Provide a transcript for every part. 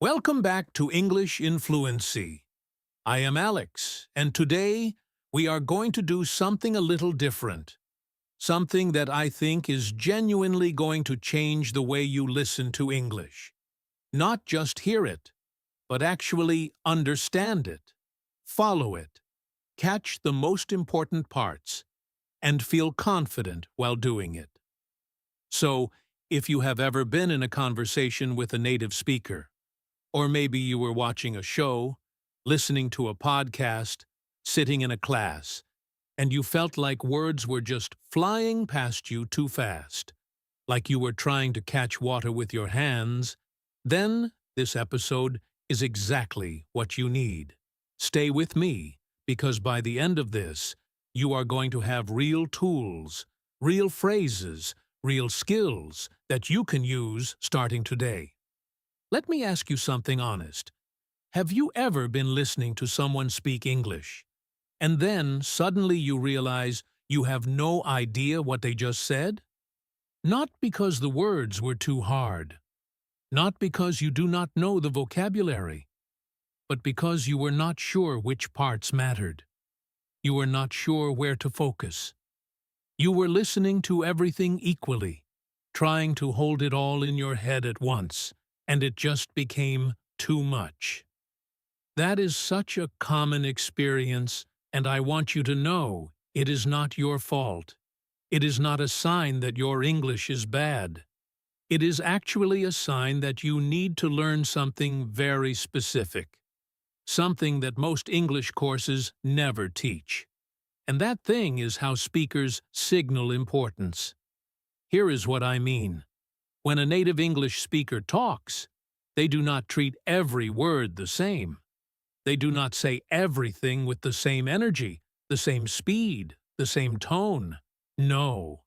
Welcome back to English in Fluency. I am Alex, and today we are going to do something a little different. Something that I think is genuinely going to change the way you listen to English. Not just hear it, but actually understand it, follow it, catch the most important parts, and feel confident while doing it. So, if you have ever been in a conversation with a native speaker, or maybe you were watching a show, listening to a podcast, sitting in a class, and you felt like words were just flying past you too fast, like you were trying to catch water with your hands, then this episode is exactly what you need. Stay with me, because by the end of this, you are going to have real tools, real phrases, real skills that you can use starting today. Let me ask you something honest. Have you ever been listening to someone speak English, and then suddenly you realize you have no idea what they just said? Not because the words were too hard, not because you do not know the vocabulary, but because you were not sure which parts mattered. You were not sure where to focus. You were listening to everything equally, trying to hold it all in your head at once, and it just became too much. That is such a common experience, and I want you to know it is not your fault. It is not a sign that your English is bad. It is actually a sign that you need to learn something very specific, something that most English courses never teach. And that thing is how speakers signal importance. Here is what I mean. When a native English speaker talks, they do not treat every word the same. They do not say everything with the same energy, the same speed, the same tone. No.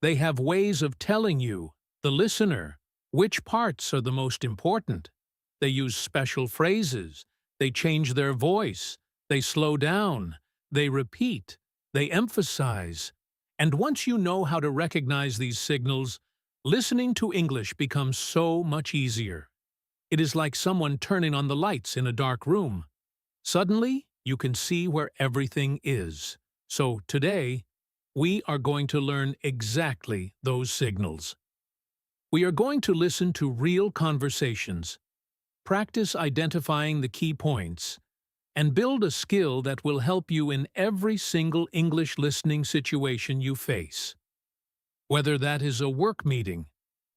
They have ways of telling you, the listener, which parts are the most important. They use special phrases. They change their voice. They slow down. They repeat. They emphasize. And once you know how to recognize these signals, listening to English becomes so much easier. It is like someone turning on the lights in a dark room. Suddenly, you can see where everything is. So today, we are going to learn exactly those signals. We are going to listen to real conversations, practice identifying the key points, and build a skill that will help you in every single English listening situation you face. Whether that is a work meeting,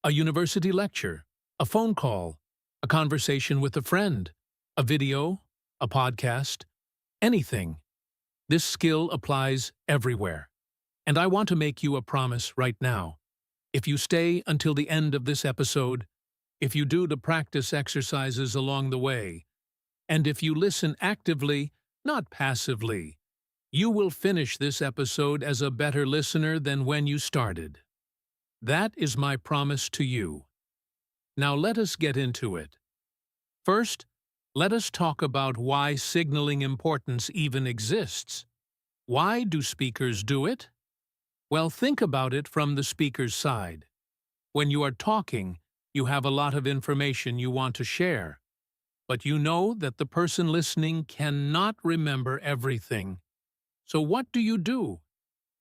a university lecture, a phone call, a conversation with a friend, a video, a podcast, anything. This skill applies everywhere. And I want to make you a promise right now. If you stay until the end of this episode, if you do the practice exercises along the way, and if you listen actively, not passively, you will finish this episode as a better listener than when you started. That is my promise to you. Now let us get into it. First, let us talk about why signaling importance even exists. Why do speakers do it? Well, think about it from the speaker's side. When you are talking, you have a lot of information you want to share, but you know that the person listening cannot remember everything. So what do?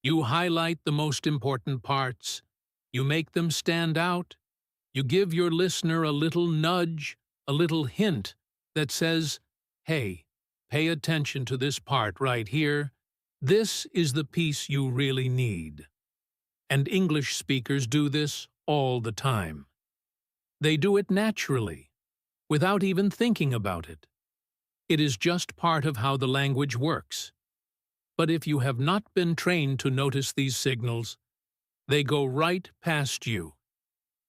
You highlight the most important parts. You make them stand out. You give your listener a little nudge, a little hint that says, hey, pay attention to this part right here. This is the piece you really need. And English speakers do this all the time. They do it naturally, without even thinking about it. It is just part of how the language works. But if you have not been trained to notice these signals, they go right past you.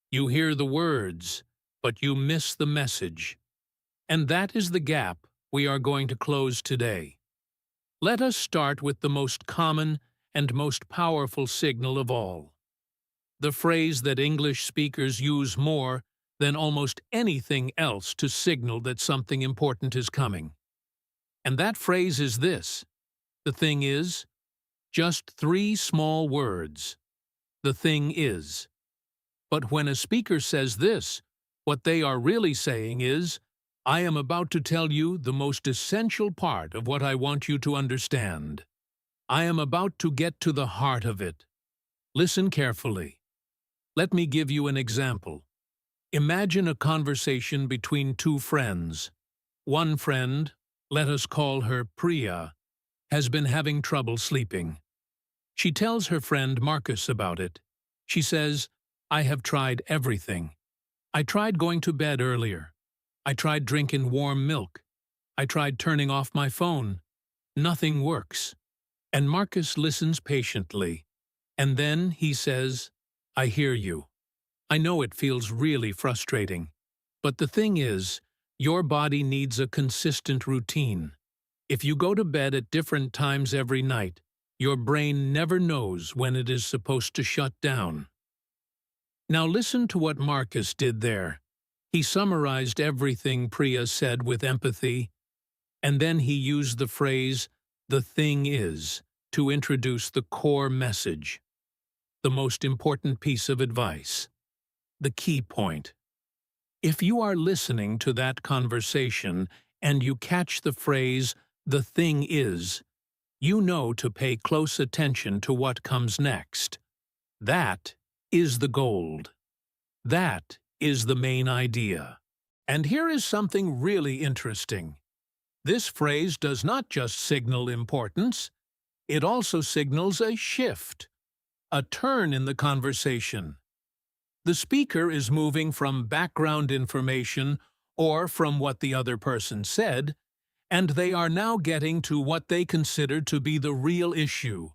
You hear the words, but you miss the message. And that is the gap we are going to close today. Let us start with the most common and most powerful signal of all. The phrase that English speakers use more than almost anything else to signal that something important is coming. And that phrase is this. The thing is, just 3 small words. The thing is. But when a speaker says this, what they are really saying is, I am about to tell you the most essential part of what I want you to understand. I am about to get to the heart of it. Listen carefully. Let me give you an example. Imagine a conversation between two friends. One friend, let us call her Priya, has been having trouble sleeping. She tells her friend Marcus about it. She says, I have tried everything. I tried going to bed earlier. I tried drinking warm milk. I tried turning off my phone. Nothing works. And Marcus listens patiently. And then he says, I hear you. I know it feels really frustrating. But the thing is, your body needs a consistent routine. If you go to bed at different times every night, your brain never knows when it is supposed to shut down. Now listen to what Marcus did there. He summarized everything Priya said with empathy, and then he used the phrase, the thing is, to introduce the core message. The most important piece of advice. The key point. If you are listening to that conversation and you catch the phrase, the thing is, you know to pay close attention to what comes next. That is the gold. That is the main idea. And here is something really interesting. This phrase does not just signal importance, it also signals a shift, a turn in the conversation. The speaker is moving from background information or from what the other person said, and they are now getting to what they consider to be the real issue,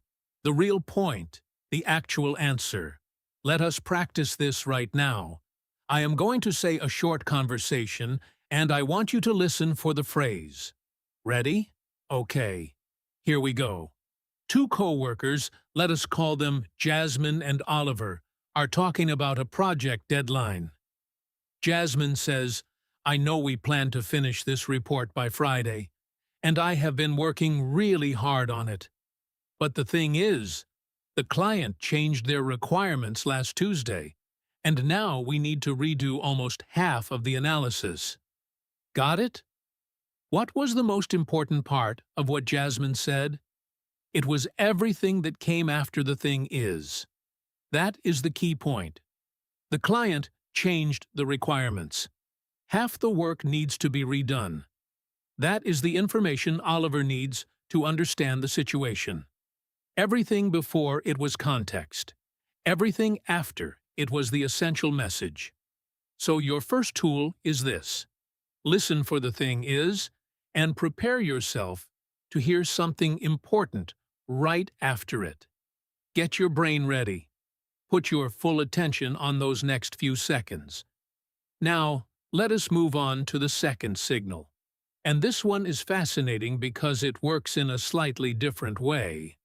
the real point, the actual answer. Let us practice this right now. I am going to say a short conversation, and I want you to listen for the phrase. Ready? Okay. Here we go. Two co-workers, let us call them Jasmine and Oliver, are talking about a project deadline. Jasmine says, I know we plan to finish this report by Friday, and I have been working really hard on it. But the thing is, the client changed their requirements last Tuesday, and now we need to redo almost half of the analysis. Got it? What was the most important part of what Jasmine said? It was everything that came after the thing is. That is the key point. The client changed the requirements. Half the work needs to be redone. That is the information Oliver needs to understand the situation. Everything before it was context. Everything after it was the essential message. So your first tool is this. Listen for the thing is, and prepare yourself to hear something important right after it. Get your brain ready. Put your full attention on those next few seconds. Now, let us move on to the second signal. And this one is fascinating because it works in a slightly different way.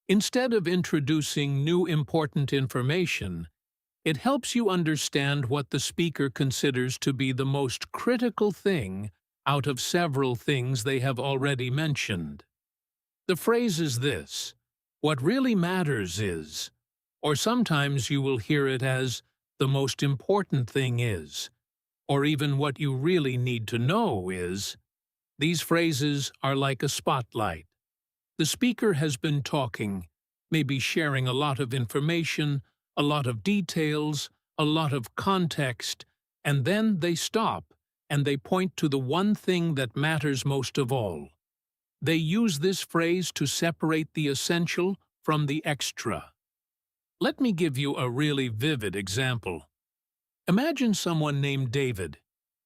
Instead of introducing new important information, it helps you understand what the speaker considers to be the most critical thing out of several things they have already mentioned. The phrase is this, what really matters is, or sometimes you will hear it as, the most important thing is, or even what you really need to know is. These phrases are like a spotlight. The speaker has been talking, maybe sharing a lot of information, a lot of details, a lot of context, and then they stop and they point to the one thing that matters most of all. They use this phrase to separate the essential from the extra. Let me give you a really vivid example. Imagine someone named David.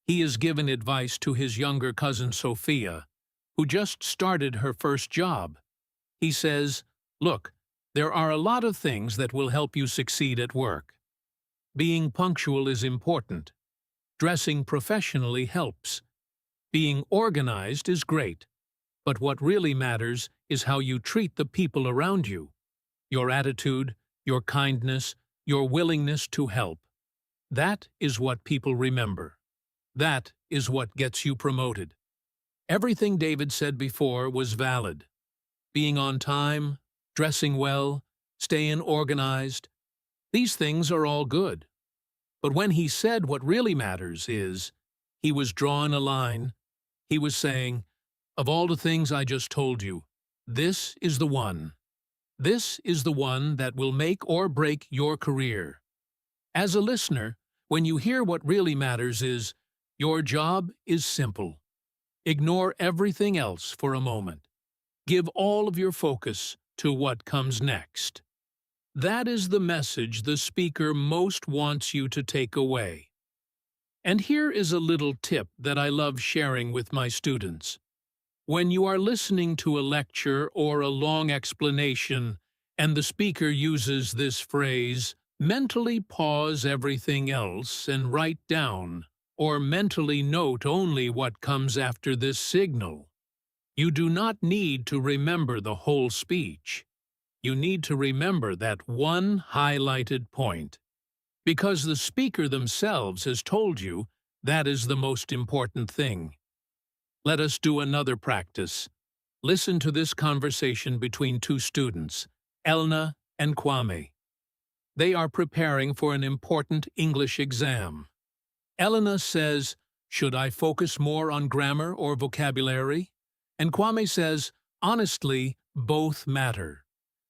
He is given advice to his younger cousin Sophia, who just started her first job. He says, look, there are a lot of things that will help you succeed at work. Being punctual is important. Dressing professionally helps. Being organized is great. But what really matters is how you treat the people around you. Your attitude, your kindness, your willingness to help. That is what people remember. That is what gets you promoted. Everything David said before was valid. Being on time, dressing well, staying organized. These things are all good. But when he said what really matters is, He was drawing a line. He was saying, of all the things I just told you, this is the one. This is the one that will make or break your career. As a listener, when you hear what really matters is, your job is simple. Ignore everything else for a moment. Give all of your focus to what comes next. That is the message the speaker most wants you to take away. And here is a little tip that I love sharing with my students. When you are listening to a lecture or a long explanation, and the speaker uses this phrase, mentally pause everything else and write down, or mentally note only what comes after this signal. You do not need to remember the whole speech. You need to remember that one highlighted point. Because the speaker themselves has told you that is the most important thing. Let us do another practice. Listen to this conversation between two students, Elna and Kwame. They are preparing for an important English exam. Elena says, "Should I focus more on grammar or vocabulary?" And Kwame says, "Honestly, both matter.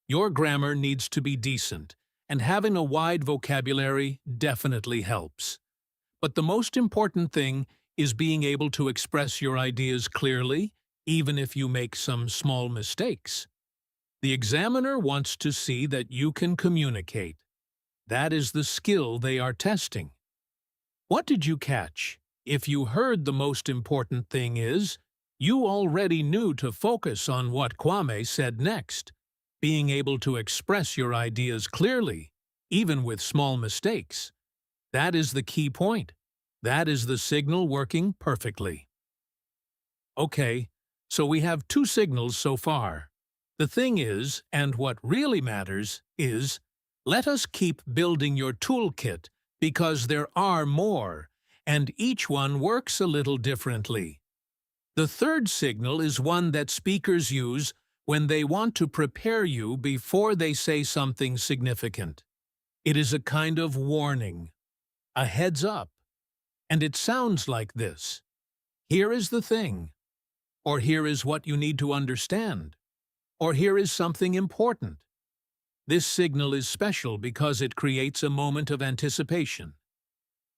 Your grammar needs to be decent, and having a wide vocabulary definitely helps. But the most important thing is being able to express your ideas clearly, even if you make some small mistakes. The examiner wants to see that you can communicate. That is the skill they are testing. What did you catch? If you heard the most important thing is, you already knew to focus on what Kwame said next, being able to express your ideas clearly, even with small mistakes. That is the key point. That is the signal working perfectly. Okay, so we have two signals so far. The thing is, and what really matters, is, let us keep building your toolkit because there are more, and each one works a little differently. The third signal is one that speakers use when they want to prepare you before they say something significant. It is a kind of warning, a heads up, and it sounds like this. Here is the thing, or here is what you need to understand, or here is something important. This signal is special because it creates a moment of anticipation.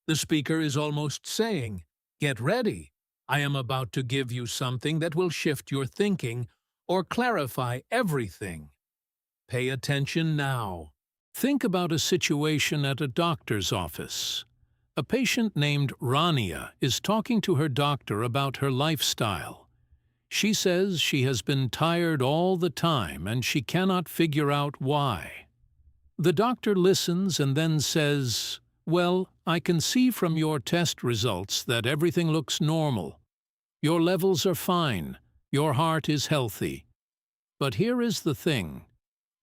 The speaker is almost saying, "Get ready. I am about to give you something that will shift your thinking or clarify everything. Pay attention now." Think about a situation at a doctor's office. A patient named Rania is talking to her doctor about her lifestyle. She says she has been tired all the time and she cannot figure out why. The doctor listens and then says, "Well, I can see from your test results that everything looks normal. Your levels are fine. Your heart is healthy. But here is the thing.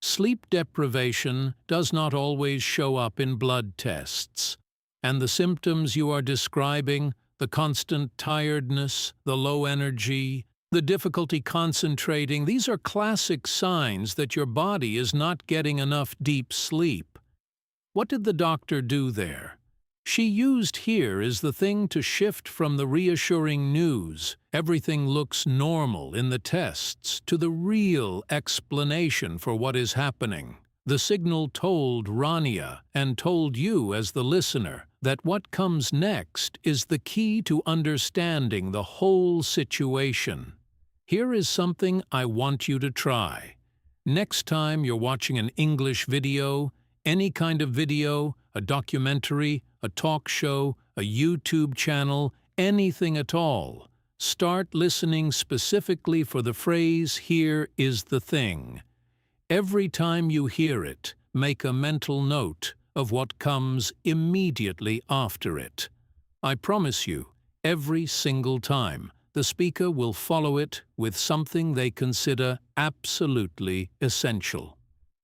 Sleep deprivation does not always show up in blood tests. And the symptoms you are describing, the constant tiredness, the low energy, the difficulty concentrating, these are classic signs that your body is not getting enough deep sleep." What did the doctor do there? She used "here is the thing" to shift from the reassuring news, "everything looks normal" in the tests, to the real explanation for what is happening. The signal told Rania, and told you as the listener, that what comes next is the key to understanding the whole situation. Here is something I want you to try. Next time you're watching an English video, any kind of video, a documentary, a talk show, a YouTube channel, anything at all, start listening specifically for the phrase "here is the thing." Every time you hear it, make a mental note of what comes immediately after it. I promise you, every single time, the speaker will follow it with something they consider absolutely essential.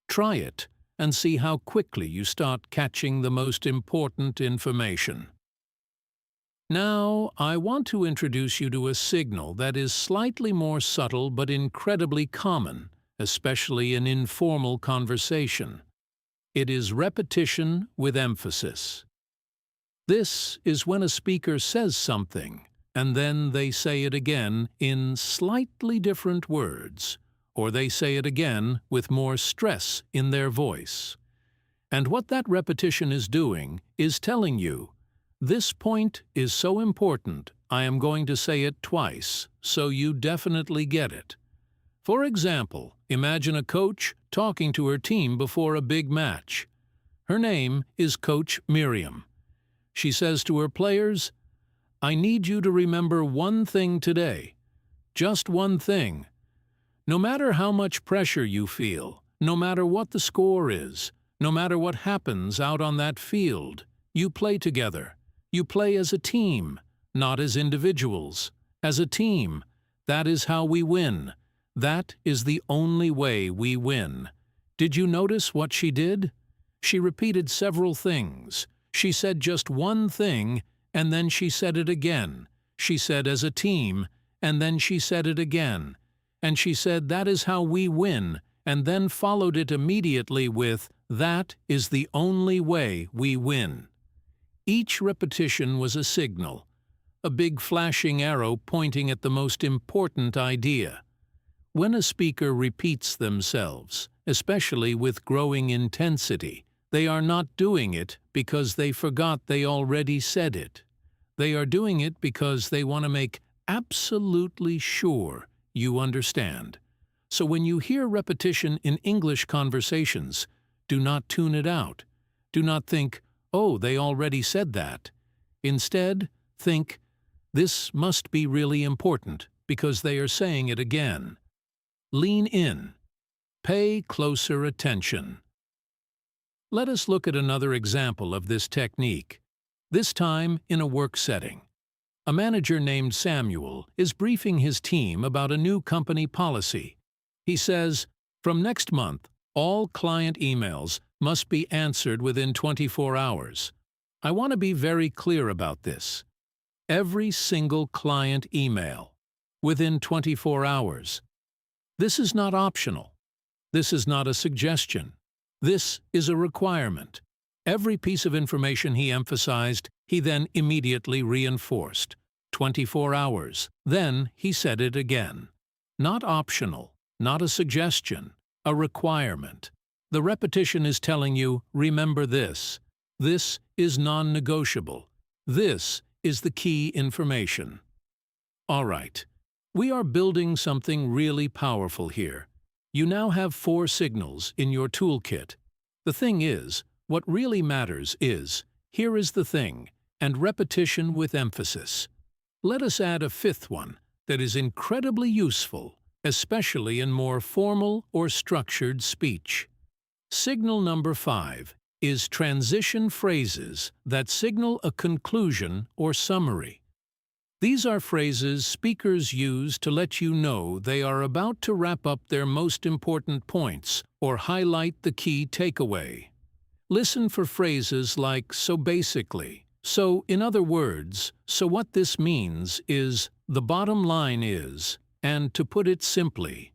Try it and see how quickly you start catching the most important information. Now, I want to introduce you to a signal that is slightly more subtle but incredibly common, especially in informal conversation. It is repetition with emphasis. This is when a speaker says something, and then they say it again in slightly different words, or they say it again with more stress in their voice. And what that repetition is doing is telling you, this point is so important, I am going to say it twice, so you definitely get it. For example, imagine a coach talking to her team before a big match. Her name is Coach Miriam. She says to her players, I need you to remember one thing today. Just one thing. No matter how much pressure you feel, no matter what the score is, no matter what happens out on that field, you play together. You play as a team, not as individuals. As a team, that is how we win. That is the only way we win. Did you notice what she did? She repeated several things. She said just one thing, and then she said it again. She said as a team, and then she said it again. And she said that is how we win, and then followed it immediately with, that is the only way we win. Each repetition was a signal, a big flashing arrow pointing at the most important idea. When a speaker repeats themselves, especially with growing intensity, they are not doing it because they forgot they already said it. They are doing it because they want to make absolutely sure you understand. So when you hear repetition in English conversations, do not tune it out. Do not think, oh, they already said that. Instead, think, this must be really important because they are saying it again. Lean in. Pay closer attention. Let us look at another example of this technique, this time in a work setting. A manager named Samuel is briefing his team about a new company policy. He says, from next month, all client emails must be answered within 24 hours. I want to be very clear about this. Every single client email, within 24 hours. This is not optional. This is not a suggestion. This is a requirement. Every piece of information he emphasized, he then immediately reinforced. 24 hours. Then he said it again. Not optional, not a suggestion, a requirement. The repetition is telling you, remember this. This is non-negotiable. This is the key information. All right. We are building something really powerful here. You now have 4 signals in your toolkit. The thing is, what really matters is, here is the thing, and repetition with emphasis. Let us add a 5th one that is incredibly useful, especially in more formal or structured speech. Signal number 5 is transition phrases that signal a conclusion or summary. These are phrases speakers use to let you know they are about to wrap up their most important points or highlight the key takeaway. Listen for phrases like so basically, so in other words, so what this means is, the bottom line is, and to put it simply.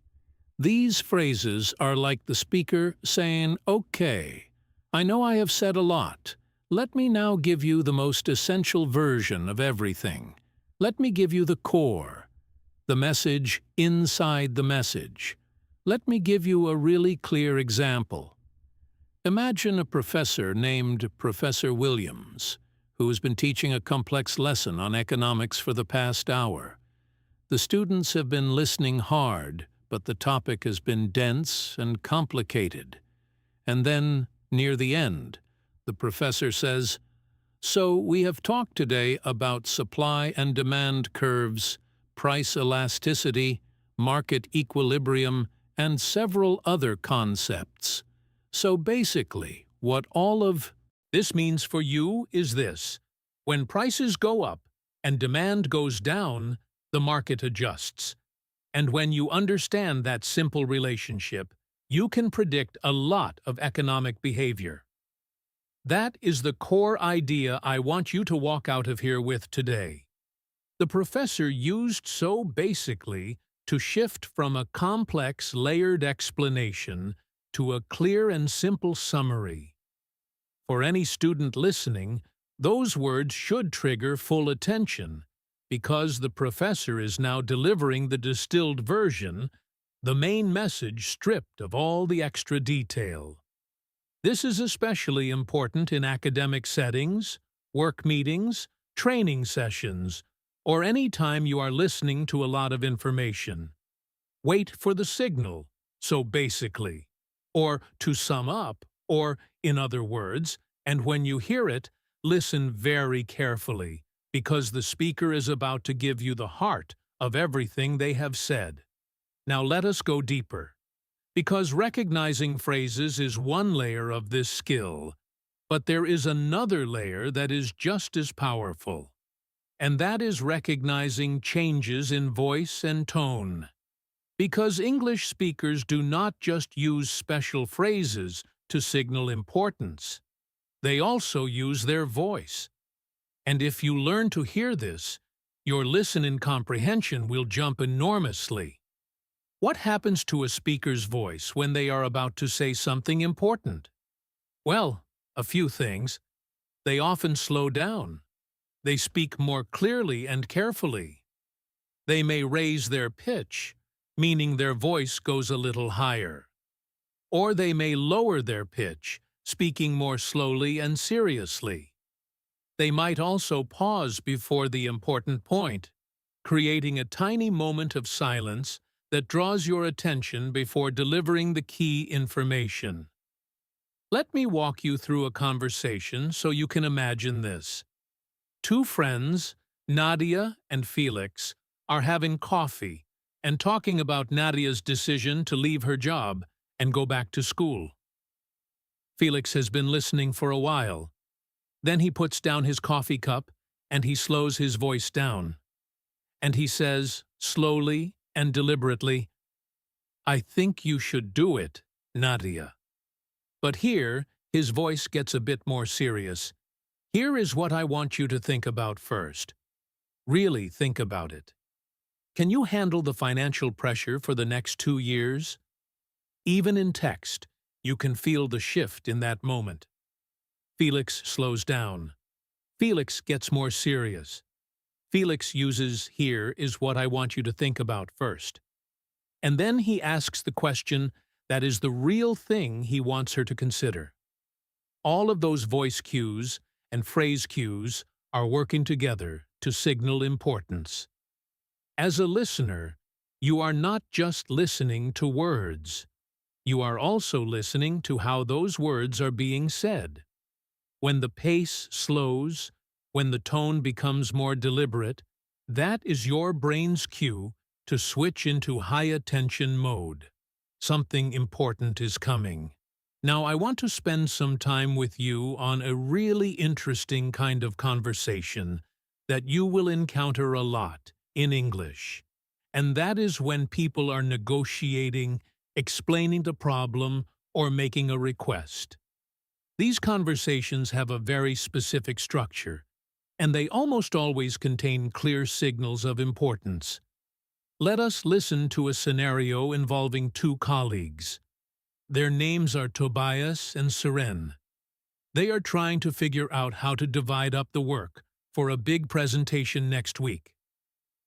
These phrases are like the speaker saying, okay, I know I have said a lot. Let me now give you the most essential version of everything. Let me give you the core, the message inside the message. Let me give you a really clear example. Imagine a professor named Professor Williams, who has been teaching a complex lesson on economics for the past hour. The students have been listening hard, but the topic has been dense and complicated. And then, near the end, the professor says, so we have talked today about supply and demand curves, price elasticity, market equilibrium, and several other concepts. So basically, what all of this means for you is this. When prices go up and demand goes down, the market adjusts. And when you understand that simple relationship, you can predict a lot of economic behavior. That is the core idea I want you to walk out of here with today. The professor used so basically to shift from a complex, layered explanation to a clear and simple summary. For any student listening, Those words should trigger full attention because the professor is now delivering the distilled version, the main message stripped of all the extra detail. This is especially important in academic settings, work meetings, training sessions, or any time you are listening to a lot of information. Wait for the signal, so basically, or to sum up, or in other words, and when you hear it, listen very carefully, because the speaker is about to give you the heart of everything they have said. Now let us go deeper. Because recognizing phrases is one layer of this skill, but there is another layer that is just as powerful, and that is recognizing changes in voice and tone. Because English speakers do not just use special phrases to signal importance, they also use their voice. And if you learn to hear this, your listening comprehension will jump enormously. What happens to a speaker's voice when they are about to say something important? Well, a few things. They often slow down. They speak more clearly and carefully. They may raise their pitch, meaning their voice goes a little higher. Or they may lower their pitch, speaking more slowly and seriously. They might also pause before the important point, creating a tiny moment of silence that draws your attention before delivering the key information. Let me walk you through a conversation so you can imagine this. Two friends, Nadia and Felix, are having coffee and talking about Nadia's decision to leave her job and go back to school. Felix has been listening for a while. Then he puts down his coffee cup and he slows his voice down. And he says, slowly and deliberately, "I think you should do it, Nadia." But here, his voice gets a bit more serious. Here is what I want you to think about first. Really think about it. Can you handle the financial pressure for the next 2 years? Even in text, you can feel the shift in that moment. Felix slows down. Felix gets more serious. Felix uses "here is what I want you to think about" first. And then he asks the question that is the real thing he wants her to consider. All of those voice cues and phrase cues are working together to signal importance. As a listener, you are not just listening to words. You are also listening to how those words are being said. When the pace slows, when the tone becomes more deliberate, that is your brain's cue to switch into high-attention mode. Something important is coming. Now I want to spend some time with you on a really interesting kind of conversation that you will encounter a lot in English. And that is when people are negotiating, explaining the problem, or making a request. These conversations have a very specific structure, and they almost always contain clear signals of importance. Let us listen to a scenario involving two colleagues. Their names are Tobias and Seren. They are trying to figure out how to divide up the work for a big presentation next week.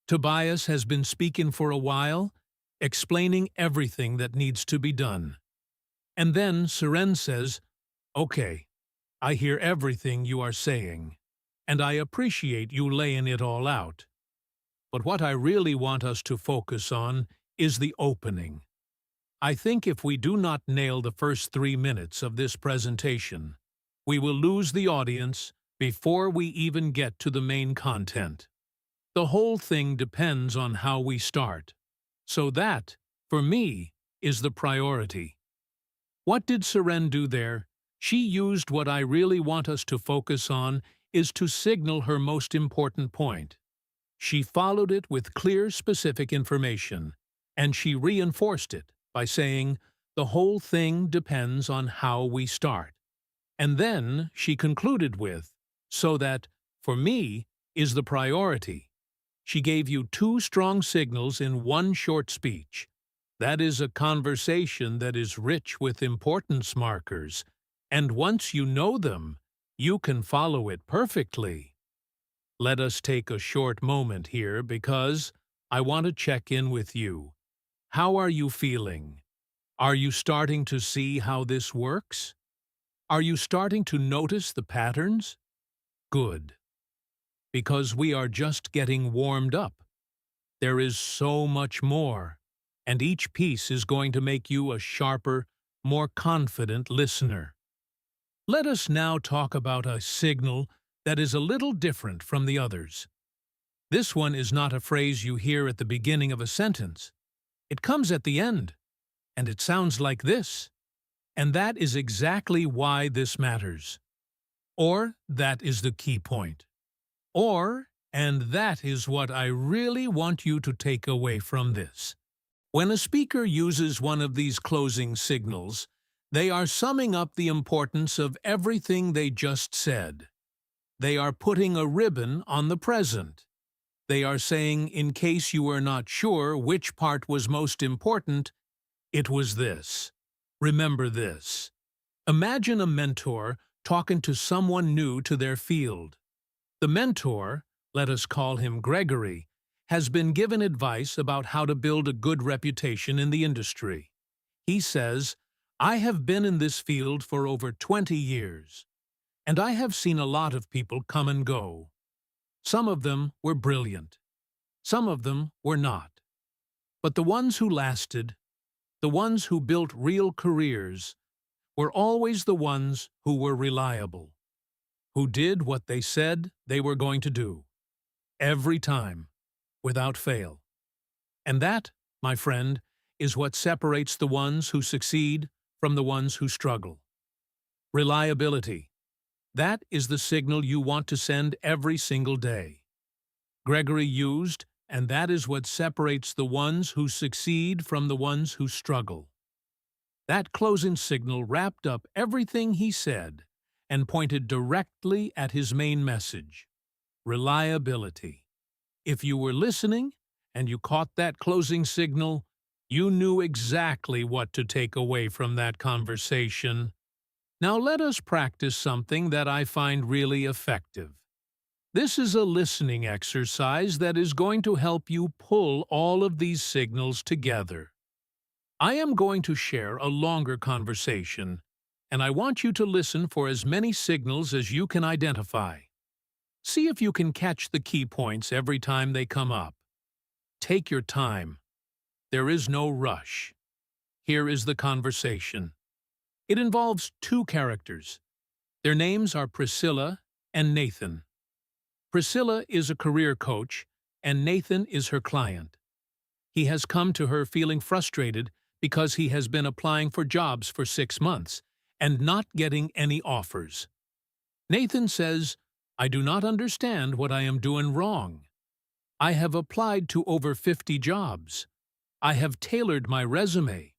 Tobias has been speaking for a while, explaining everything that needs to be done. And then Seren says, "Okay, I hear everything you are saying, and I appreciate you laying it all out. But what I really want us to focus on is the opening. I think if we do not nail the first 3 minutes of this presentation, we will lose the audience before we even get to the main content. The whole thing depends on how we start. So that, for me, is the priority." What did Seren do there? She used what I really want us to focus on is to signal her most important point. She followed it with clear, specific information, and she reinforced it by saying, "The whole thing depends on how we start." And then she concluded with, "So that, for me, is the priority." She gave you 2 strong signals in 1 short speech. That is a conversation that is rich with importance markers, and once you know them, you can follow it perfectly. Let us take a short moment here because I want to check in with you. How are you feeling? Are you starting to see how this works? Are you starting to notice the patterns? Good. Because we are just getting warmed up. There is so much more, and each piece is going to make you a sharper, more confident listener. Let us now talk about a signal that is a little different from the others. This one is not a phrase you hear at the beginning of a sentence. It comes at the end, and it sounds like this. And that is exactly why this matters. Or, that is the key point. Or, and that is what I really want you to take away from this. When a speaker uses one of these closing signals, they are summing up the importance of everything they just said. They are putting a ribbon on the present. They are saying, in case you are not sure which part was most important, it was this. Remember this. Imagine a mentor talking to someone new to their field. The mentor, let us call him Gregory, has been given advice about how to build a good reputation in the industry. He says, I have been in this field for over 20 years, and I have seen a lot of people come and go. Some of them were brilliant. Some of them were not. But the ones who lasted, the ones who built real careers, were always the ones who were reliable, who did what they said they were going to do, every time, without fail. And that, my friend, is what separates the ones who succeed from the ones who struggle. Reliability. That is the signal you want to send every single day. Gregory used, and that is what separates the ones who succeed from the ones who struggle. That closing signal wrapped up everything he said and pointed directly at his main message: reliability. If you were listening and you caught that closing signal, you knew exactly what to take away from that conversation. Now let us practice something that I find really effective. This is a listening exercise that is going to help you pull all of these signals together. I am going to share a longer conversation, and I want you to listen for as many signals as you can identify. See if you can catch the key points every time they come up. Take your time. There is no rush. Here is the conversation. It involves two characters. Their names are Priscilla and Nathan. Priscilla is a career coach, and Nathan is her client. He has come to her feeling frustrated because he has been applying for jobs for 6 months and not getting any offers. Nathan says, I do not understand what I am doing wrong. I have applied to over 50 jobs. I have tailored my resume.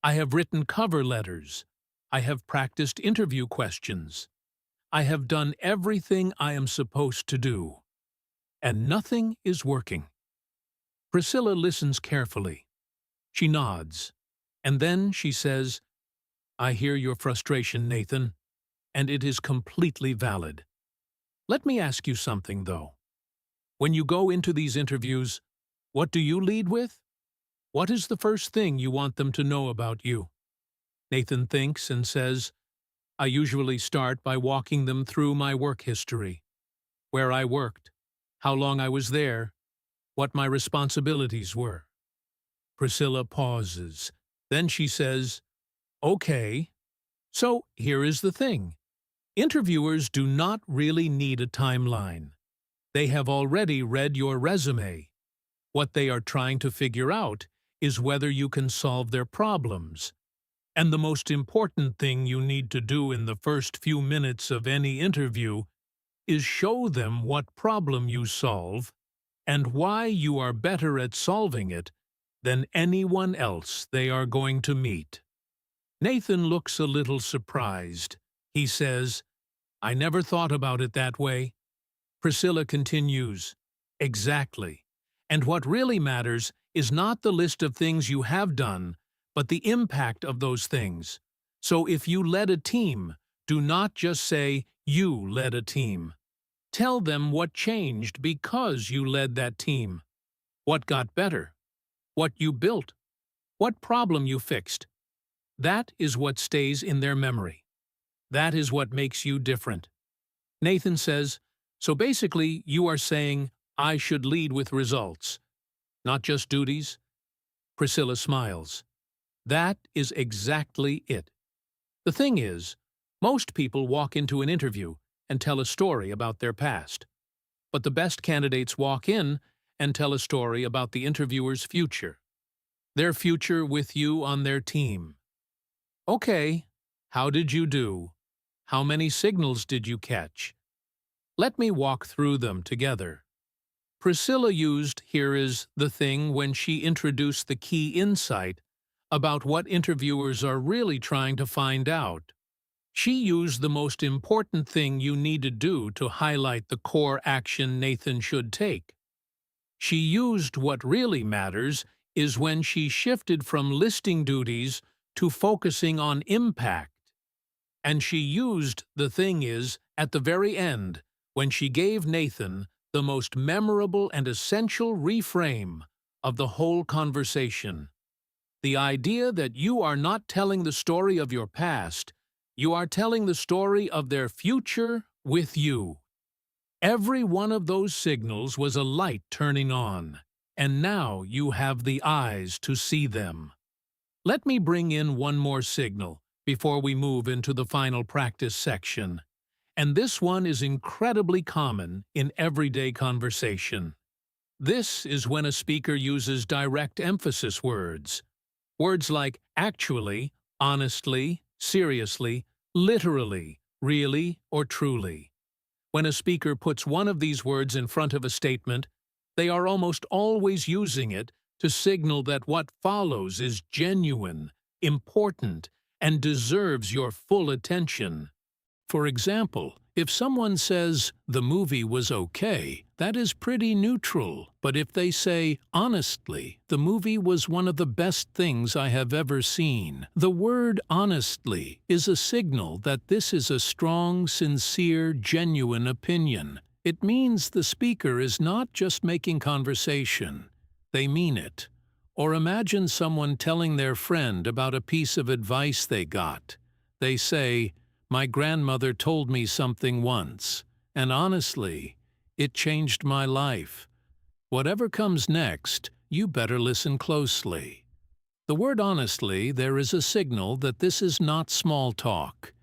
I have written cover letters. I have practiced interview questions. I have done everything I am supposed to do. And nothing is working. Priscilla listens carefully. She nods. And then she says, I hear your frustration, Nathan, and it is completely valid. Let me ask you something, though. When you go into these interviews, what do you lead with? What is the first thing you want them to know about you? Nathan thinks and says, I usually start by walking them through my work history, where I worked, how long I was there, what my responsibilities were. Priscilla pauses. Then she says, Okay, so here is the thing. Interviewers do not really need a timeline. They have already read your resume. What they are trying to figure out is whether you can solve their problems. And the most important thing you need to do in the first few minutes of any interview is show them what problem you solve and why you are better at solving it than anyone else they are going to meet. Nathan looks a little surprised. He says, I never thought about it that way. Priscilla continues, Exactly. And what really matters is not the list of things you have done, but the impact of those things. So if you led a team, do not just say, You led a team. Tell them what changed because you led that team. What got better? What you built? What problem you fixed? That is what stays in their memory. That is what makes you different. Nathan says, so basically you are saying, I should lead with results, not just duties. Priscilla smiles. That is exactly it. The thing is, most people walk into an interview and tell a story about their past. But the best candidates walk in and tell a story about the interviewer's future. Their future with you on their team. Okay, how did you do? How many signals did you catch? Let me walk through them together. Priscilla used "here is the thing" when she introduced the key insight about what interviewers are really trying to find out. She used the most important thing you need to do to highlight the core action Nathan should take. She used what really matters is when she shifted from listing duties to focusing on impact. And she used "the thing is" at the very end when she gave Nathan the most memorable and essential reframe of the whole conversation. The idea that you are not telling the story of your past, you are telling the story of their future with you. Every one of those signals was a light turning on, and now you have the eyes to see them. Let me bring in one more signal before we move into the final practice section. And this one is incredibly common in everyday conversation. This is when a speaker uses direct emphasis words. Words like actually, honestly, seriously, literally, really, or truly. When a speaker puts one of these words in front of a statement, they are almost always using it to signal that what follows is genuine, important, and deserves your full attention. For example, if someone says, "the movie was okay," that is pretty neutral. But if they say, "honestly, the movie was one of the best things I have ever seen," the word "honestly" is a signal that this is a strong, sincere, genuine opinion. It means the speaker is not just making conversation. They mean it. Or imagine someone telling their friend about a piece of advice they got. They say, "My grandmother told me something once, and honestly, it changed my life." Whatever comes next, you better listen closely. The word "honestly" there is a signal that this is not small talk.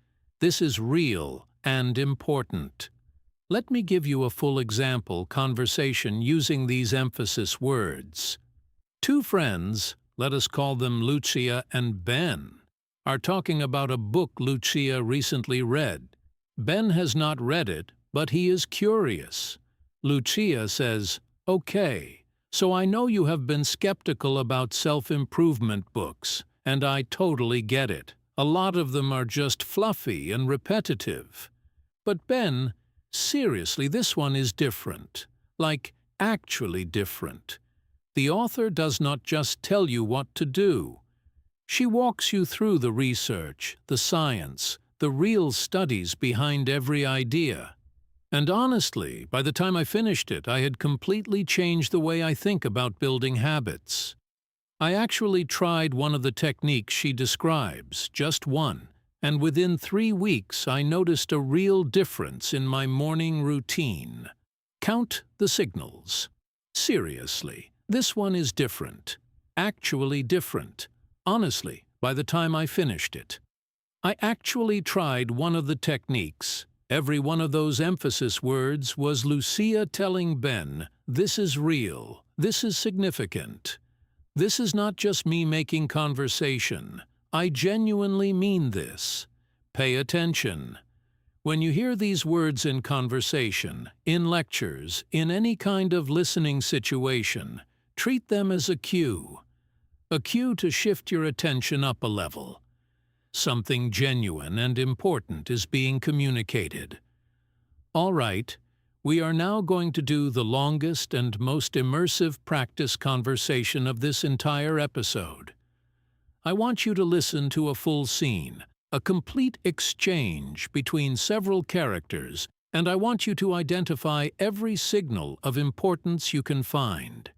This is real and important. Let me give you a full example conversation using these emphasis words. Two friends, let us call them Lucia and Ben, are talking about a book Lucia recently read. Ben has not read it, but he is curious. Lucia says, "Okay, so I know you have been skeptical about self-improvement books, and I totally get it. A lot of them are just fluffy and repetitive. But Ben, seriously, this one is different. Like, actually different. The author does not just tell you what to do. She walks you through the research, the science, the real studies behind every idea. And honestly, by the time I finished it, I had completely changed the way I think about building habits. I actually tried one of the techniques she describes, just one, and within 3 weeks I noticed a real difference in my morning routine. Count the signals. Seriously, this one is different. Actually different. Honestly, by the time I finished it. I actually tried one of the techniques. Every one of those emphasis words was Lucia telling Ben, "This is real. This is significant. This is not just me making conversation. I genuinely mean this. Pay attention." When you hear these words in conversation, in lectures, in any kind of listening situation, treat them as a cue. A cue to shift your attention up a level. Something genuine and important is being communicated. All right, we are now going to do the longest and most immersive practice conversation of this entire episode. I want you to listen to a full scene, a complete exchange between several characters, and I want you to identify every signal of importance you can find.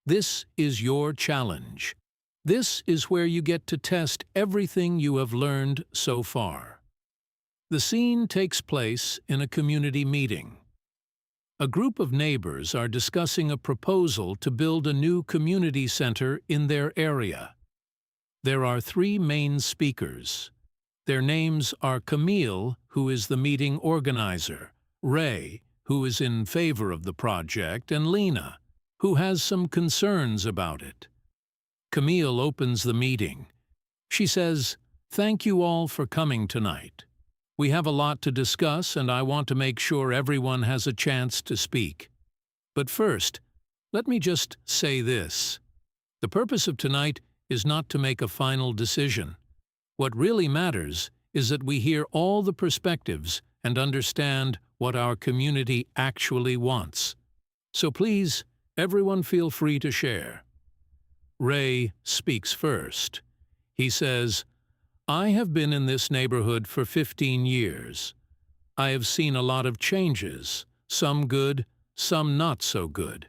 This is your challenge. This is where you get to test everything you have learned so far. The scene takes place in a community meeting. A group of neighbors are discussing a proposal to build a new community center in their area. There are 3 main speakers. Their names are Camille, who is the meeting organizer, Ray, who is in favor of the project, and Lena, who has some concerns about it. Camille opens the meeting. She says, "Thank you all for coming tonight. We have a lot to discuss, and I want to make sure everyone has a chance to speak. But first, let me just say this. The purpose of tonight is not to make a final decision. What really matters is that we hear all the perspectives and understand what our community actually wants. So please, everyone feel free to share." Ray speaks first. He says, "I have been in this neighborhood for 15 years. I have seen a lot of changes, some good, some not so good.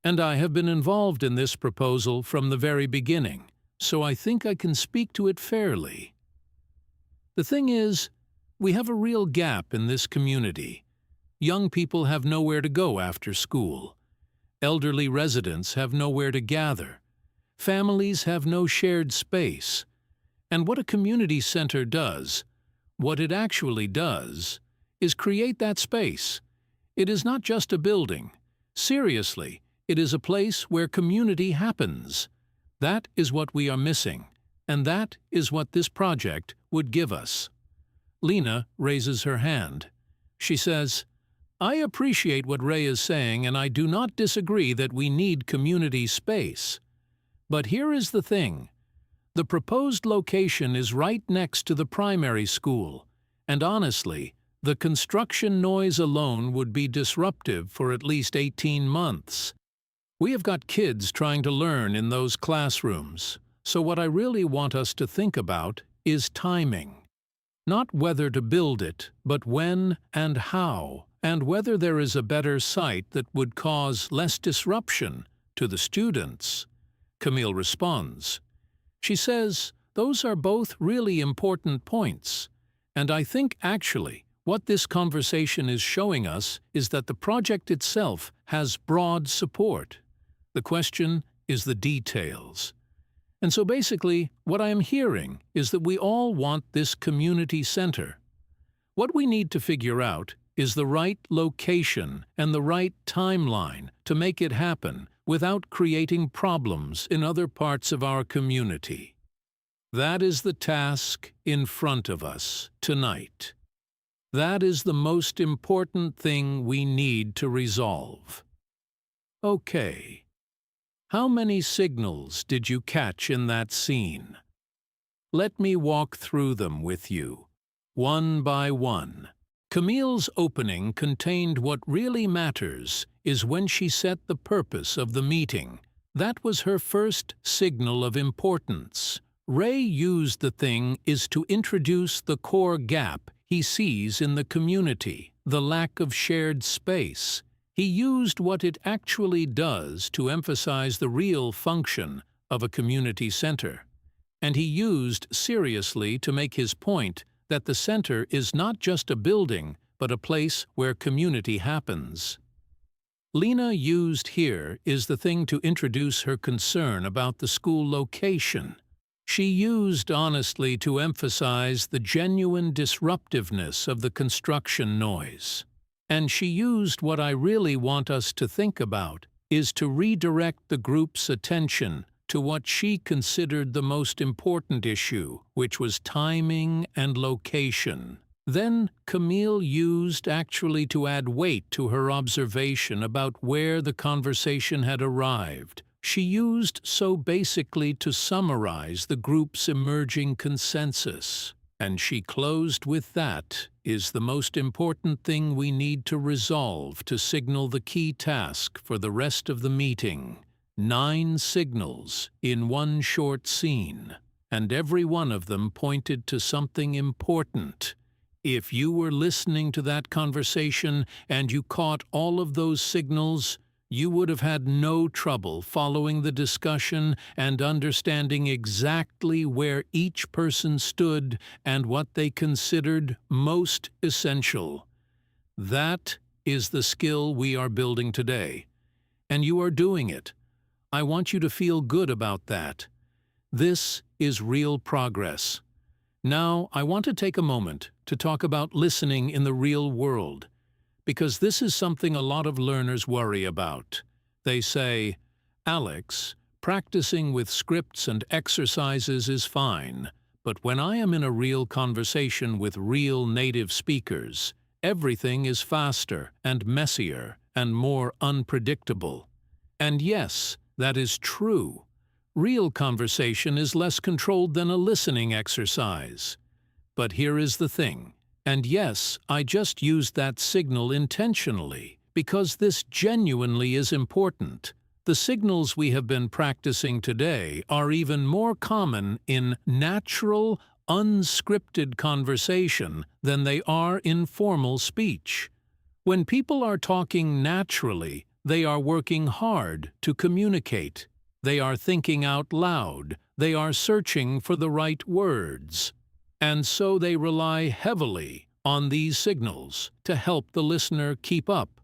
And I have been involved in this proposal from the very beginning, so I think I can speak to it fairly. The thing is, we have a real gap in this community. Young people have nowhere to go after school. Elderly residents have nowhere to gather. Families have no shared space. And what a community center does, what it actually does, is create that space. It is not just a building. Seriously, it is a place where community happens. That is what we are missing, and that is what this project would give us." Lena raises her hand. She says, "I appreciate what Ray is saying, and I do not disagree that we need community space. But here is the thing. The proposed location is right next to the primary school, and honestly, the construction noise alone would be disruptive for at least 18 months. We have got kids trying to learn in those classrooms, so what I really want us to think about is timing. Not whether to build it, but when and how, and whether there is a better site that would cause less disruption to the students." Camille responds. She says, "Those are both really important points, and I think actually what this conversation is showing us is that the project itself has broad support. The question is the details. And so basically, what I am hearing is that we all want this community center. What we need to figure out is the right location and the right timeline to make it happen without creating problems in other parts of our community. That is the task in front of us tonight. That is the most important thing we need to resolve." Okay. How many signals did you catch in that scene? Let me walk through them with you, one by one. Camille's opening contained what really matters is when she set the purpose of the meeting. That was her first signal of importance. Ray used the thing is to introduce the core gap he sees in the community, the lack of shared space. He used what it actually does to emphasize the real function of a community center. And he used seriously to make his point that the center is not just a building, but a place where community happens. Lena used here is the thing to introduce her concern about the school location. She used honestly to emphasize the genuine disruptiveness of the construction noise. And she used what I really want us to think about is to redirect the group's attention to what she considered the most important issue, which was timing and location. Then Camille used actually to add weight to her observation about where the conversation had arrived. She used so basically to summarize the group's emerging consensus. And she closed with that is the most important thing we need to resolve to signal the key task for the rest of the meeting. 9 signals in one short scene. and every one of them pointed to something important. If you were listening to that conversation and you caught all of those signals, you would have had no trouble following the discussion and understanding exactly where each person stood and what they considered most essential. That is the skill we are building today, and you are doing it. I want you to feel good about that. This is real progress. Now, I want to take a moment to talk about listening in the real world, because this is something a lot of learners worry about. They say, "Alex, practicing with scripts and exercises is fine, but when I am in a real conversation with real native speakers, everything is faster and messier and more unpredictable." And yes, that is true. Real conversation is less controlled than a listening exercise. But here is the thing. And yes, I just used that signal intentionally, because this genuinely is important. The signals we have been practicing today are even more common in natural, unscripted conversation than they are in formal speech. When people are talking naturally, they are working hard to communicate. They are thinking out loud. They are searching for the right words. And so they rely heavily on these signals to help the listener keep up.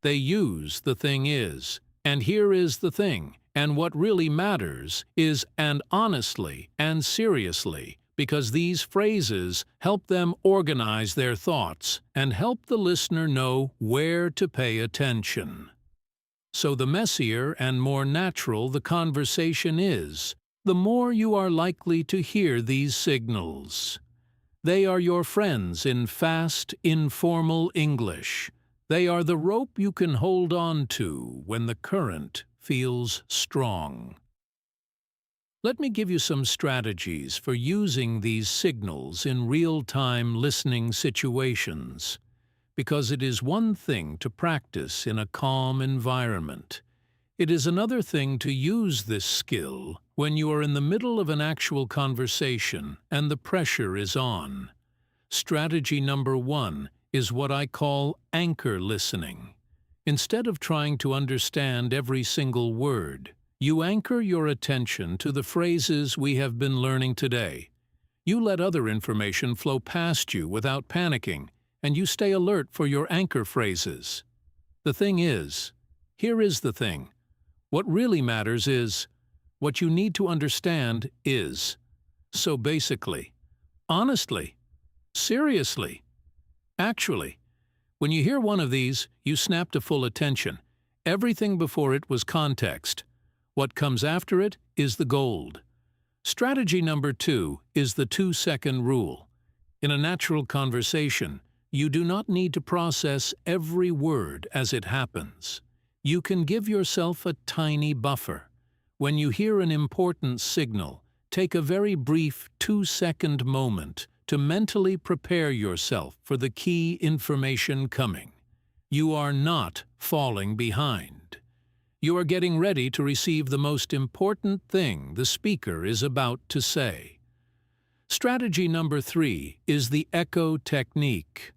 They use "the thing is," and "here is the thing," and "what really matters is," and "honestly," and "seriously," because these phrases help them organize their thoughts and help the listener know where to pay attention. So the messier and more natural the conversation is, the more you are likely to hear these signals. They are your friends in fast, informal English. They are the rope you can hold on to when the current feels strong. Let me give you some strategies for using these signals in real-time listening situations, because it is one thing to practice in a calm environment. It is another thing to use this skill when you are in the middle of an actual conversation and the pressure is on. Strategy number 1 is what I call anchor listening. Instead of trying to understand every single word, you anchor your attention to the phrases we have been learning today. You let other information flow past you without panicking, and you stay alert for your anchor phrases. The thing is, here is the thing. What really matters is, what you need to understand is. So basically, honestly, seriously, actually. When you hear one of these, you snap to full attention. Everything before it was context. What comes after it is the gold. Strategy number 2 is the 2-second rule. In a natural conversation, you do not need to process every word as it happens. You can give yourself a tiny buffer. When you hear an important signal, take a very brief 2-second moment to mentally prepare yourself for the key information coming. You are not falling behind. You are getting ready to receive the most important thing the speaker is about to say. Strategy number 3 is the echo technique.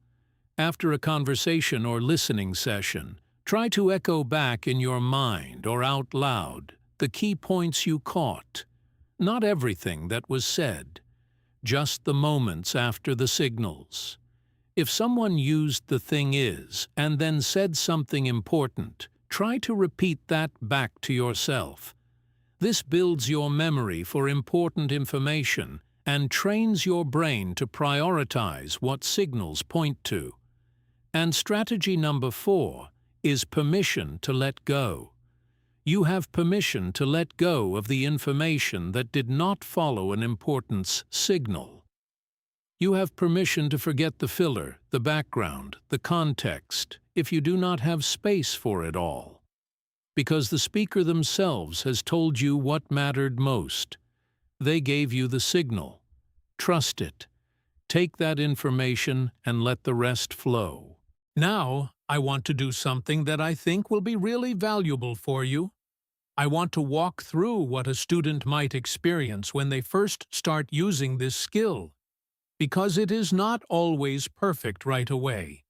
After a conversation or listening session, try to echo back in your mind or out loud the key points you caught. Not everything that was said, just the moments after the signals. If someone used "the thing is" and then said something important, try to repeat that back to yourself. This builds your memory for important information and trains your brain to prioritize what signals point to. And strategy number 4 is permission to let go. You have permission to let go of the information that did not follow an importance signal. You have permission to forget the filler, the background, the context, if you do not have space for it all. Because the speaker themselves has told you what mattered most. They gave you the signal. Trust it. Take that information and let the rest flow. Now, I want to do something that I think will be really valuable for you. I want to walk through what a student might experience when they first start using this skill, because it is not always perfect right away,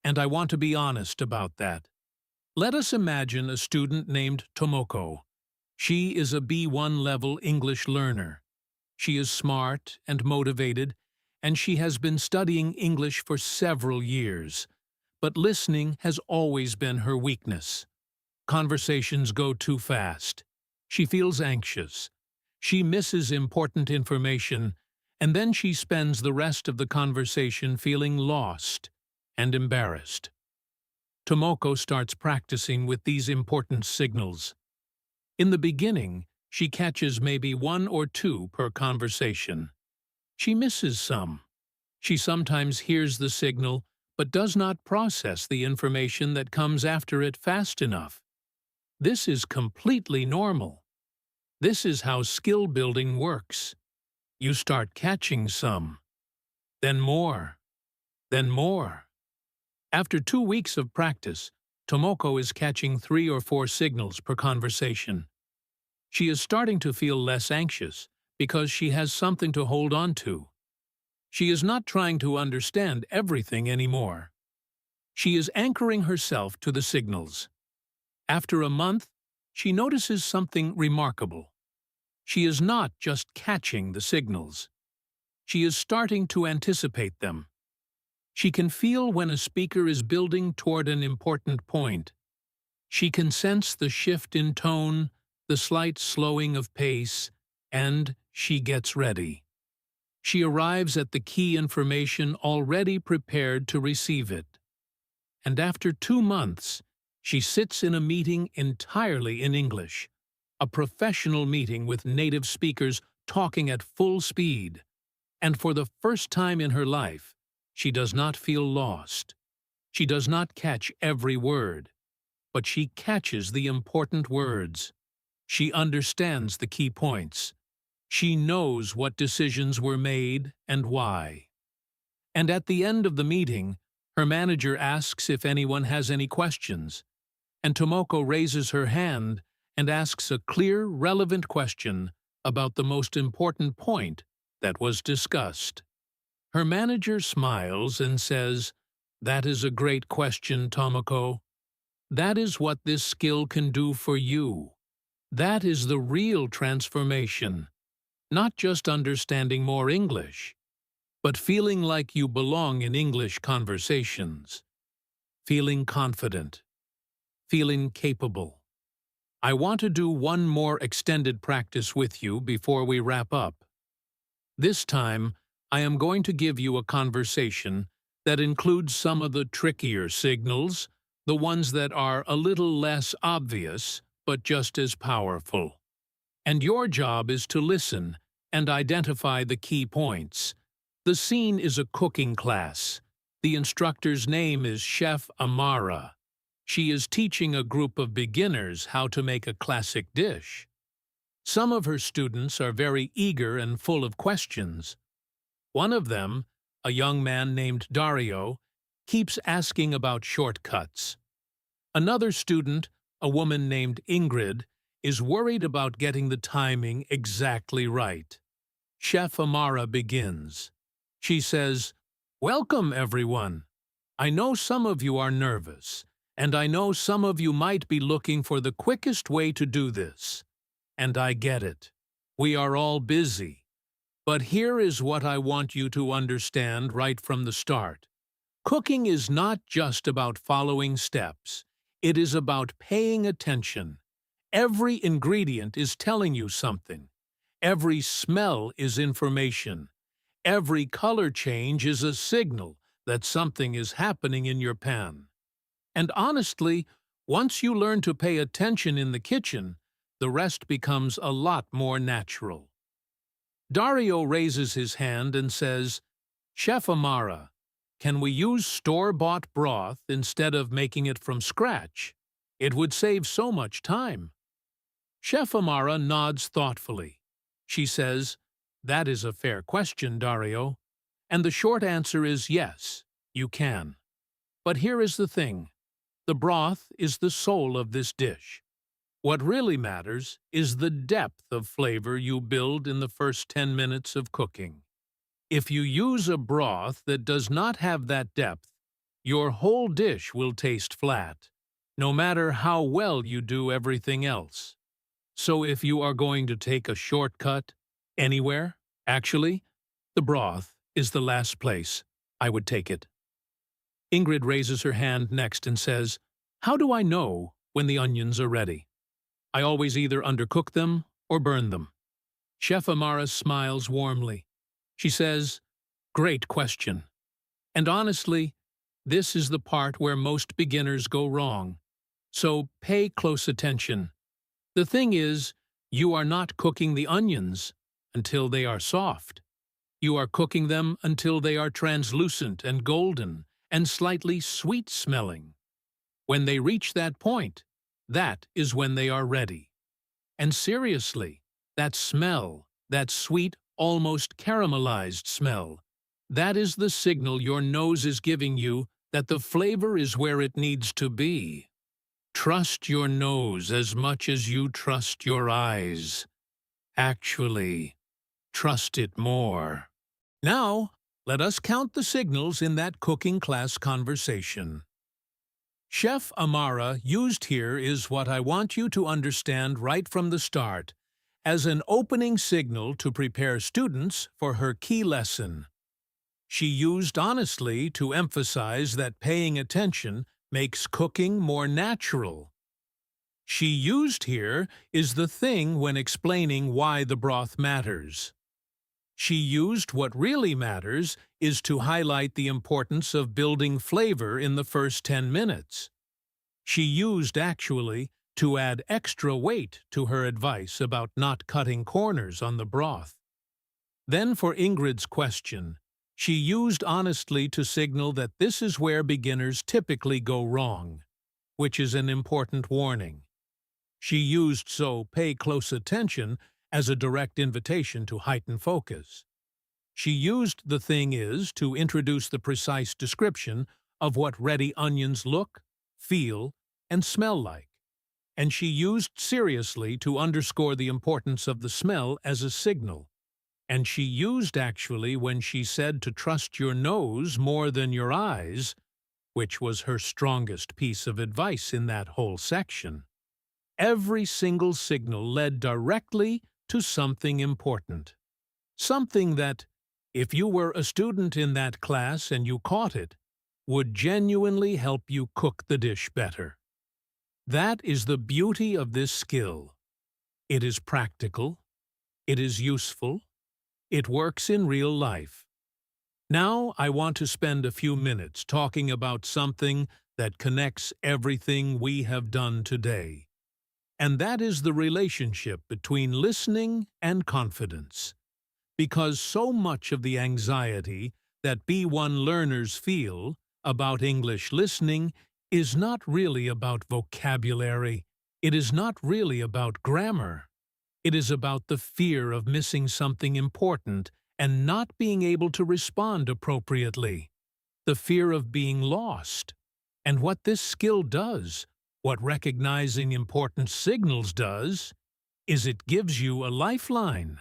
and I want to be honest about that. Let us imagine a student named Tomoko. She is a B1 level English learner. She is smart and motivated, and she has been studying English for several years. But listening has always been her weakness. Conversations go too fast. She feels anxious. She misses important information, and then she spends the rest of the conversation feeling lost and embarrassed. Tomoko starts practicing with these important signals. In the beginning, she catches maybe one or two per conversation. She misses some. She sometimes hears the signal but does not process the information that comes after it fast enough. This is completely normal. This is how skill building works. You start catching some, then more, then more. After 2 weeks of practice, Tomoko is catching 3 or 4 signals per conversation. She is starting to feel less anxious because she has something to hold on to. She is not trying to understand everything anymore. She is anchoring herself to the signals. After a month, she notices something remarkable. She is not just catching the signals. She is starting to anticipate them. She can feel when a speaker is building toward an important point. She can sense the shift in tone, the slight slowing of pace, and she gets ready. She arrives at the key information already prepared to receive it. And after 2 months, she sits in a meeting entirely in English, a professional meeting with native speakers talking at full speed. And for the first time in her life, she does not feel lost. She does not catch every word, but she catches the important words. She understands the key points. She knows what decisions were made and why. And at the end of the meeting, her manager asks if anyone has any questions, and Tomoko raises her hand and asks a clear, relevant question about the most important point that was discussed. Her manager smiles and says, "That is a great question, Tomoko. That is what this skill can do for you. That is the real transformation. Not just understanding more English, but feeling like you belong in English conversations. Feeling confident. Feeling capable." I want to do one more extended practice with you before we wrap up. This time, I am going to give you a conversation that includes some of the trickier signals, the ones that are a little less obvious, but just as powerful. And your job is to listen and identify the key points. The scene is a cooking class. The instructor's name is Chef Amara. She is teaching a group of beginners how to make a classic dish. Some of her students are very eager and full of questions. One of them, a young man named Dario, keeps asking about shortcuts. Another student, a woman named Ingrid, is worried about getting the timing exactly right. Chef Amara begins. She says, "Welcome, everyone. I know some of you are nervous, and I know some of you might be looking for the quickest way to do this. And I get it. We are all busy. But here is what I want you to understand right from the start. Cooking is not just about following steps. It is about paying attention. Every ingredient is telling you something. Every smell is information. Every color change is a signal that something is happening in your pan. And honestly, once you learn to pay attention in the kitchen, the rest becomes a lot more natural." Dario raises his hand and says, "Chef Amara, can we use store-bought broth instead of making it from scratch? It would save so much time." Chef Amara nods thoughtfully. She says, "That is a fair question, Dario. And the short answer is yes, you can. But here is the thing. The broth is the soul of this dish. What really matters is the depth of flavor you build in the first 10 minutes of cooking. If you use a broth that does not have that depth, your whole dish will taste flat, no matter how well you do everything else. So if you are going to take a shortcut anywhere, actually, the broth is the last place I would take it. Ingrid raises her hand next and says, "How do I know when the onions are ready? I always either undercook them or burn them." Chef Amara smiles warmly. She says, "Great question. And honestly, this is the part where most beginners go wrong. So pay close attention. The thing is, you are not cooking the onions until they are soft. You are cooking them until they are translucent and golden and slightly sweet-smelling. When they reach that point, that is when they are ready. And seriously, that smell, that sweet, almost caramelized smell, that is the signal your nose is giving you that the flavor is where it needs to be. Trust your nose as much as you trust your eyes. Actually, trust it more." Now, let us count the signals in that cooking class conversation. Chef Amara used here is what I want you to understand right from the start as an opening signal to prepare students for her key lesson. She used honestly to emphasize that paying attention makes cooking more natural. She used here is the thing when explaining why the broth matters. She used what really matters is to highlight the importance of building flavor in the first 10 minutes. She used actually to add extra weight to her advice about not cutting corners on the broth. Then for Ingrid's question, she used honestly to signal that this is where beginners typically go wrong, which is an important warning. She used "so pay close attention" as a direct invitation to heighten focus. She used "the thing is" to introduce the precise description of what ready onions look, feel, and smell like. And she used "seriously" to underscore the importance of the smell as a signal. And she used actually when she said to trust your nose more than your eyes, which was her strongest piece of advice in that whole section. Every single signal led directly to something important. Something that, if you were a student in that class and you caught it, would genuinely help you cook the dish better. That is the beauty of this skill. It is practical, it is useful, it works in real life. Now I want to spend a few minutes talking about something that connects everything we have done today. And that is the relationship between listening and confidence. Because so much of the anxiety that B1 learners feel about English listening is not really about vocabulary. It is not really about grammar. It is about the fear of missing something important and not being able to respond appropriately. The fear of being lost. And what this skill does, what recognizing important signals does, is it gives you a lifeline.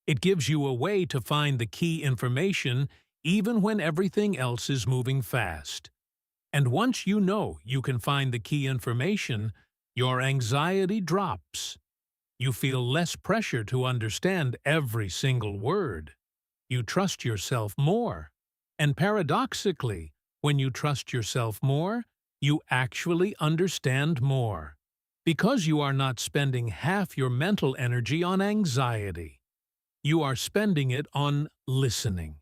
It gives you a way to find the key information even when everything else is moving fast. And once you know you can find the key information, your anxiety drops. You feel less pressure to understand every single word. You trust yourself more. And paradoxically, when you trust yourself more, you actually understand more. Because you are not spending half your mental energy on anxiety. You are spending it on listening.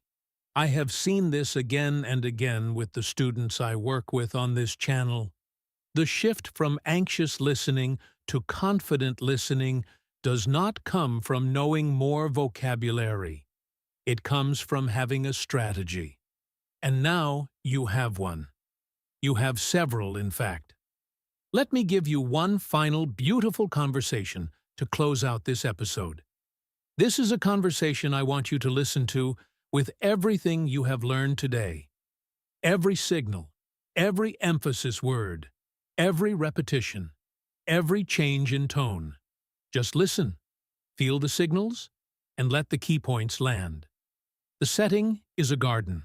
I have seen this again and again with the students I work with on this channel. The shift from anxious listening to confident listening does not come from knowing more vocabulary. It comes from having a strategy. And now you have one. You have several, in fact. Let me give you one final beautiful conversation to close out this episode. This is a conversation I want you to listen to with everything you have learned today. Every signal, every emphasis word, every repetition, every change in tone. Just listen, feel the signals, and let the key points land. The setting is a garden.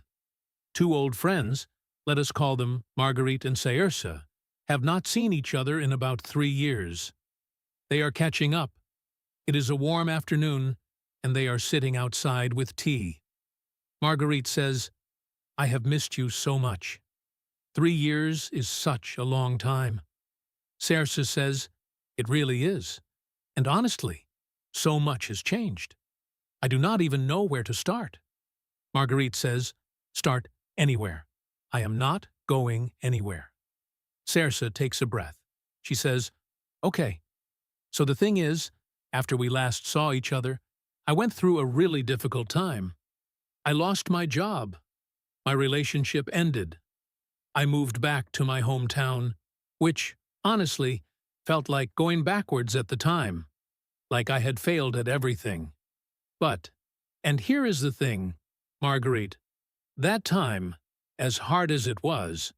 Two old friends, let us call them Marguerite and Saoirse, have not seen each other in about 3 years. They are catching up. It is a warm afternoon, and they are sitting outside with tea. Marguerite says, "I have missed you so much. 3 years is such a long time." Saoirse says, "It really is. And honestly, so much has changed. I do not even know where to start." Marguerite says, "Start anywhere. I am not going anywhere." Saoirse takes a breath. She says, "Okay. So the thing is, after we last saw each other, I went through a really difficult time. I lost my job. My relationship ended. I moved back to my hometown, which, honestly, felt like going backwards at the time, like I had failed at everything. But, and here is the thing, Marguerite, that time, as hard as it was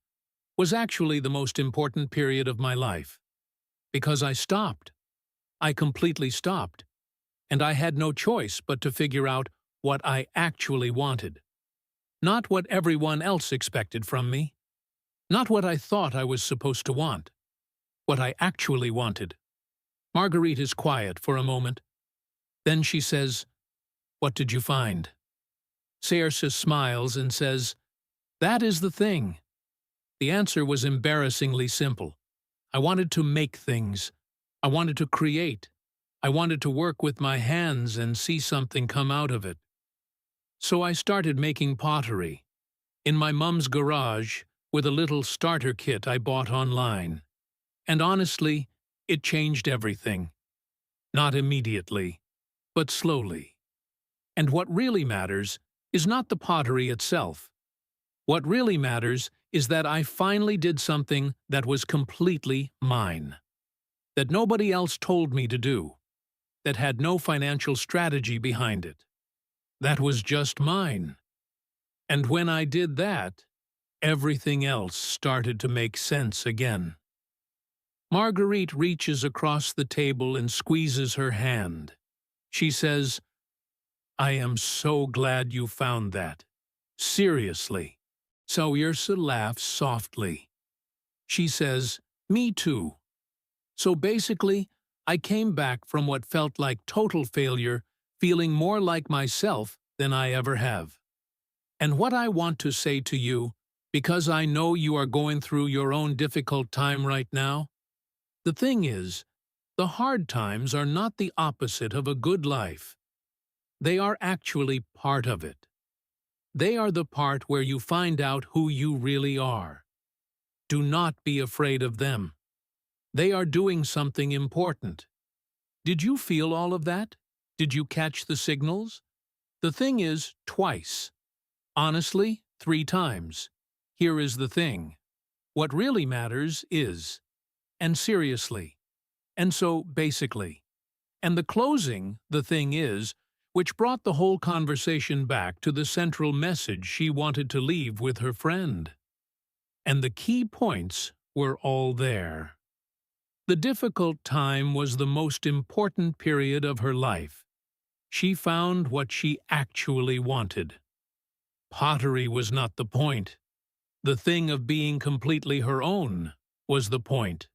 actually the most important period of my life. Because I stopped. I completely stopped. And I had no choice but to figure out what I actually wanted. Not what everyone else expected from me. Not what I thought I was supposed to want. What I actually wanted. Marguerite is quiet for a moment. Then she says, "What did you find?" Saoirse smiles and says, "That is the thing." The answer was embarrassingly simple. I wanted to make things. I wanted to create. I wanted to work with my hands and see something come out of it. So I started making pottery. In my mum's garage, with a little starter kit I bought online. And honestly, it changed everything. Not immediately, but slowly. And what really matters is not the pottery itself. What really matters is that I finally did something that was completely mine. That nobody else told me to do. That had no financial strategy behind it. That was just mine. And when I did that, everything else started to make sense again. Marguerite reaches across the table and squeezes her hand. She says, "I am so glad you found that. Seriously." Saoirse laughs softly. She says, "Me too." So basically, I came back from what felt like total failure, feeling more like myself than I ever have. And what I want to say to you, because I know you are going through your own difficult time right now, the thing is, the hard times are not the opposite of a good life. They are actually part of it. They are the part where you find out who you really are. Do not be afraid of them. They are doing something important. Did you feel all of that? Did you catch the signals? The thing is, twice. Honestly, 3 times. Here is the thing. What really matters is, and seriously, and so basically. And the closing, the thing is, which brought the whole conversation back to the central message she wanted to leave with her friend. And the key points were all there. The difficult time was the most important period of her life. She found what she actually wanted. Pottery was not the point. The thing of being completely her own was the point.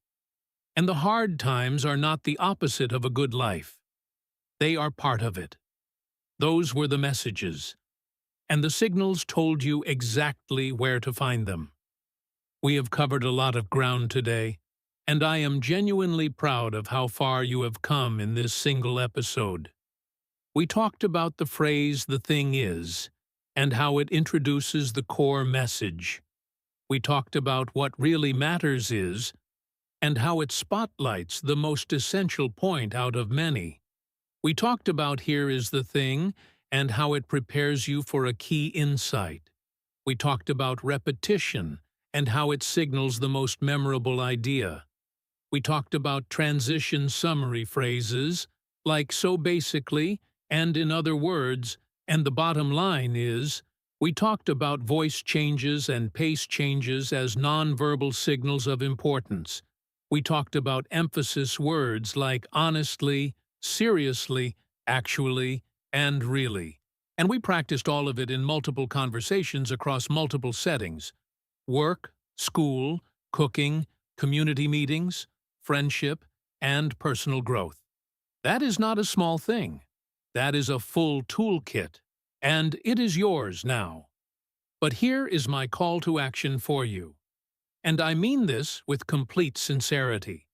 And the hard times are not the opposite of a good life. They are part of it. Those were the messages. And the signals told you exactly where to find them. We have covered a lot of ground today, and I am genuinely proud of how far you have come in this single episode. We talked about the phrase "the thing is," and how it introduces the core message. We talked about what really matters is, and how it spotlights the most essential point out of many. We talked about "here is the thing," and how it prepares you for a key insight. We talked about repetition, and how it signals the most memorable idea. We talked about transition summary phrases, like "so basically," and "in other words," and the bottom line is, we talked about voice changes and pace changes as nonverbal signals of importance. We talked about emphasis words like honestly, seriously, actually, and really. And we practiced all of it in multiple conversations across multiple settings: work, school, cooking, community meetings, friendship, and personal growth. That is not a small thing. That is a full toolkit, and it is yours now. But here is my call to action for you. And I mean this with complete sincerity.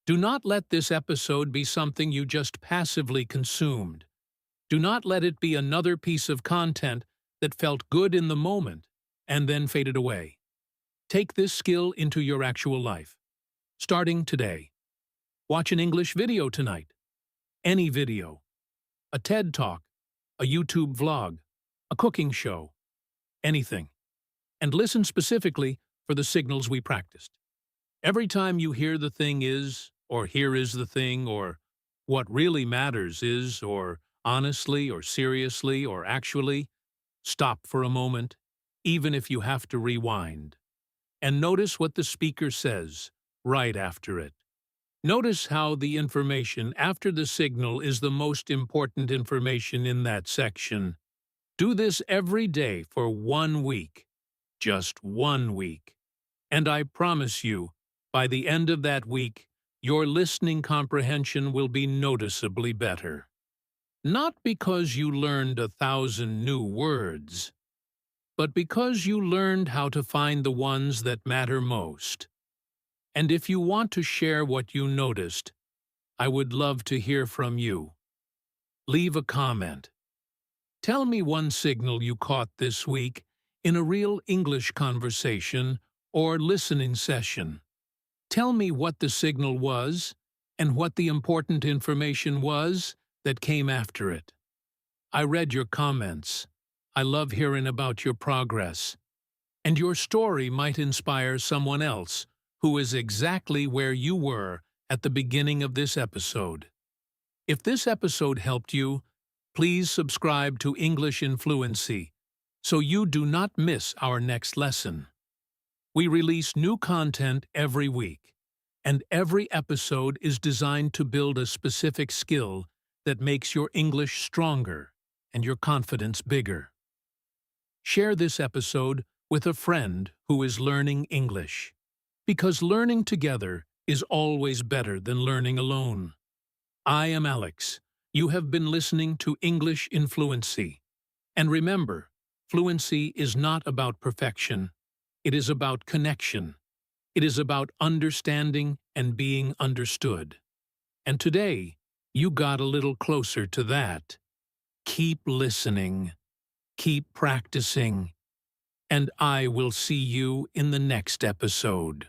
Do not let this episode be something you just passively consumed. Do not let it be another piece of content that felt good in the moment and then faded away. Take this skill into your actual life. Starting today. Watch an English video tonight. Any video. A TED Talk, a YouTube vlog, a cooking show, anything. And listen specifically for the signals we practiced. Every time you hear the thing is, or here is the thing, or what really matters is, or honestly, or seriously, or actually, stop for a moment, even if you have to rewind. And notice what the speaker says right after it. Notice how the information after the signal is the most important information in that section. Do this every day for 1 week. Just 1 week. And I promise you, by the end of that week, your listening comprehension will be noticeably better. Not because you learned 1,000 new words, but because you learned how to find the ones that matter most. And if you want to share what you noticed, I would love to hear from you. Leave a comment. Tell me one signal you caught this week in a real English conversation or listening session. Tell me what the signal was and what the important information was that came after it. I read your comments. I love hearing about your progress. And your story might inspire someone else who is exactly where you were at the beginning of this episode. If this episode helped you, please subscribe to English in Fluency so you do not miss our next lesson. We release new content every week, and every episode is designed to build a specific skill that makes your English stronger and your confidence bigger. Share this episode with a friend who is learning English, because learning together is always better than learning alone. I am Alex. You have been listening to English in Fluency. And remember, fluency is not about perfection. It is about connection. It is about understanding and being understood. And today, you got a little closer to that. Keep listening. Keep practicing. And I will see you in the next episode.